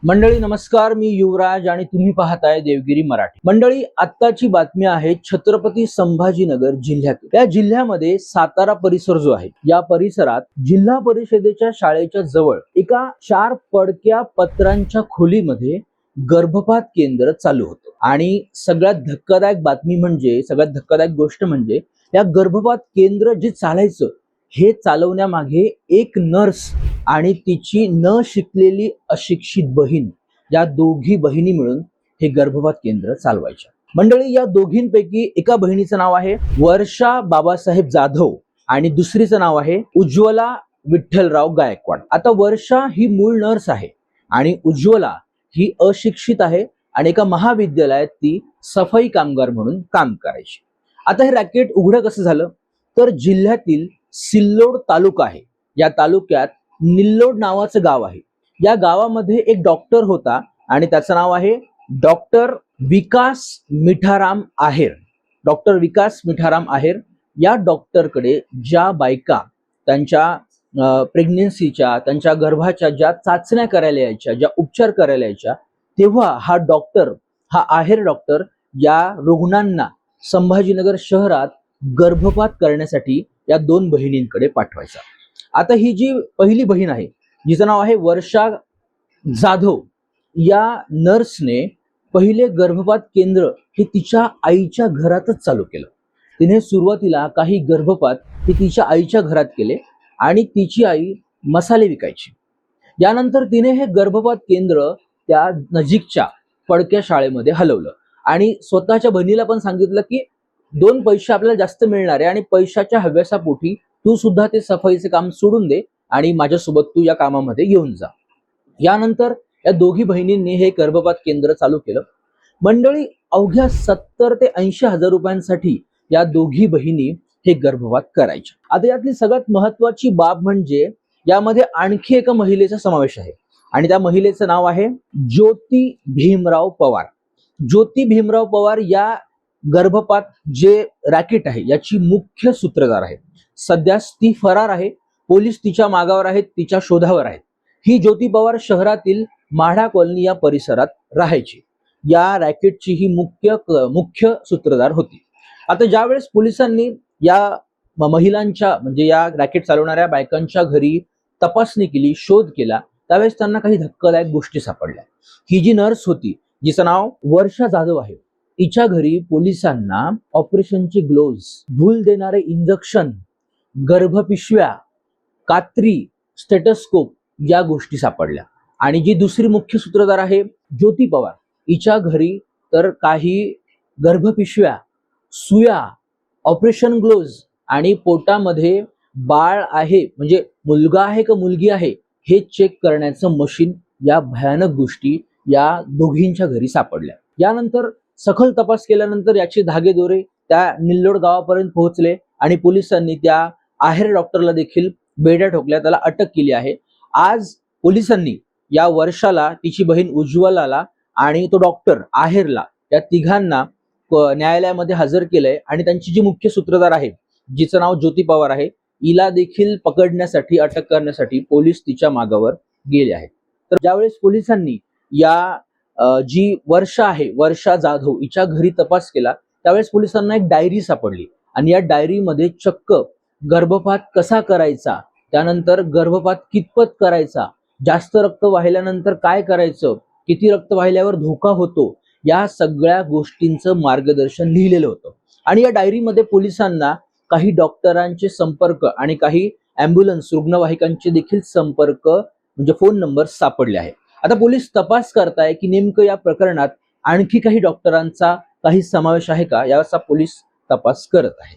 मंडळी नमस्कार, मी युवराज आणि तुम्ही पाहताय देवगिरी मराठी। मंडळी, आत्ताची बातमी आहे छत्रपती संभाजीनगर जिल्ह्यात। या जिल्ह्यामध्ये सातारा परिसर जो आहे, या परिसरात जिल्हा परिषदेच्या शाळेच्या जवळ एका 4 पडक्या पत्रांच्या खोलीमध्ये गर्भपात केंद्र चालू होतं। आणि सगळ्यात धक्कादायक बातमी म्हणजे, सगळ्यात धक्कादायक गोष्ट म्हणजे, या गर्भपात केंद्र जे चालायचं हे चालवण्यामागे एक नर्स आणि तिची न शिकलेली अशिक्षित बहीण, या दोघी बहिणी मिळून हे गर्भपात केंद्र चालवायच्या। मंडळी, या दोघींपैकी एका बहिणीचं नाव आहे वर्षा बाबासाहेब जाधव आणि दुसरीचं नाव आहे उज्ज्वला विठ्ठलराव गायकवाड। आता वर्षा ही मूळ नर्स आहे आणि उज्ज्वला ही अशिक्षित आहे आणि एका महाविद्यालयात ती सफाई कामगार म्हणून काम करायची। आता हे रॅकेट उघडं कसं झालं, तर जिल्ह्यातील सिल्लोड तालुका आहे, या तालुक्यात निल्लोड नावाचं गाव आहे। या गावामध्ये एक डॉक्टर होता आणि त्याचं नाव आहे डॉक्टर विकास मिठाराम आहेर। डॉक्टर विकास मिठाराम आहेर या डॉक्टरकडे ज्या बायका त्यांच्या प्रेग्नन्सीच्या, त्यांच्या गर्भाच्या ज्या चाचण्या करायला यायच्या, ज्या उपचार करायला यायच्या, तेव्हा हा आहेर डॉक्टर या रुग्णांना संभाजीनगर शहरात गर्भपात करण्यासाठी या 2 बहिणींकडे पाठवायचा। आता ही जी पहिली बहीण आहे, जिचं नाव आहे वर्षा जाधव, या नर्सने पहिले गर्भपात केंद्र हे तिच्या आईच्या घरातच चालू केलं। तिने सुरुवातीला काही गर्भपात हे तिच्या आईच्या घरात केले आणि तिची आई मसाले विकायची। यानंतर तिने हे गर्भपात केंद्र त्या नजीकच्या पडक्या शाळेमध्ये हलवलं आणि स्वतःच्या बहिणीला पण सांगितलं की 2 पैसे आपल्याला जास्त मिळणार आहे आणि पैशाच्या हव्यासापोटी तू सुद्धा ते सफाईचे काम सोडून दे आणि माझ्यासोबत तू या कामामध्ये येऊन जा। यानंतर या दोघी बहिणींनी हे गर्भपात केंद्र चालू केलं। मंडळी, अवघ्या 70 ते 80 हजार रुपयांसाठी या दोघी बहिणी हे गर्भपात करायच्या। आता यातली सगळ्यात महत्वाची बाब म्हणजे यामध्ये आणखी एका महिलेचा समावेश आहे आणि त्या महिलेचं नाव आहे ज्योती भीमराव पवार। ज्योती भीमराव पवार या गर्भपात जे रॅकेट आहे याची मुख्य सूत्रधार आहे। सध्या ती फरार आहे, पोलीस तिच्या मागावर आहेत, तिच्या शोधावर आहेत। ही ज्योती पवार शहरातील माढा कॉलनी या परिसरात राहायची। या रॅकेटची ही मुख्य सूत्रधार होती। आता ज्यावेळेस पोलिसांनी या महिलांच्या म्हणजे या रॅकेट चालवणाऱ्या बायकांच्या घरी तपासणी केली, शोध केला, त्यावेळेस त्यांना काही धक्कादायक गोष्टी सापडल्या। ही जी नर्स होती, जिचं नाव वर्षा जाधव आहे, तिच्या घरी पोलिसांना ऑपरेशनचे ग्लोव्ज, भूल देणारे इंजेक्शन, गर्भपिशव्या, कात्री, स्टेटस्कोप या गोष्टी सापडल्या। आणि जी दुसरी मुख्य सूत्रधार आहे ज्योती पवार, हिच्या घरी तर काही गर्भपिशव्या, सुया, ऑपरेशन ग्लोव्ज आणि पोटामध्ये बाळ आहे म्हणजे मुलगा आहे का मुलगी आहे हे चेक करण्याचं मशीन, या भयानक गोष्टी या दोघींच्या घरी सापडल्या। यानंतर सखोल तपास केल्यानंतर याचे धागेदोरे त्या निल्लोड गावापर्यंत पोहोचले आणि पोलिसांनी त्या आहेर डॉक्टरला देखील बेड्या ठोकल्या, त्याला अटक केली आहे। आज पोलिसांनी या वर्षाला, तिची बहीण उज्ज्वलाला आणि तो डॉक्टर आहेरला, या तिघांना न्यायालयामध्ये हजर केलंय आणि त्यांची जी मुख्य सूत्रधार आहे, जिचं नाव ज्योती पवार आहे, हिला देखील पकडण्यासाठी, अटक करण्यासाठी पोलीस तिच्या मागावर गेले आहेत। तर ज्यावेळेस पोलिसांनी या जी वर्षा आहे, वर्षा जाधव, हिच्या घरी तपास केला, त्यावेळेस पोलिसांना एक डायरी सापडली आणि या डायरीमध्ये चक्क गर्भपात कसा करायचा, त्यानंतर गर्भपात कितपत करायचा, जास्त रक्त वाहिल्यानंतर काय करायचं, किती रक्त वाहिल्यावर धोका होतो, या सगळ्या गोष्टींचं मार्गदर्शन लिहिलेलं होतं। आणि या डायरीमध्ये पोलिसांना काही डॉक्टरांचे संपर्क आणि काही ॲम्ब्युलन्स, रुग्णवाहिकांचे देखील संपर्क म्हणजे फोन नंबर सापडले आहेत। आता पोलीस तपास करताय की नेमकं या प्रकरणात आणखी काही डॉक्टरांचा काही समावेश आहे का, याचा पोलीस तपास करत आहे।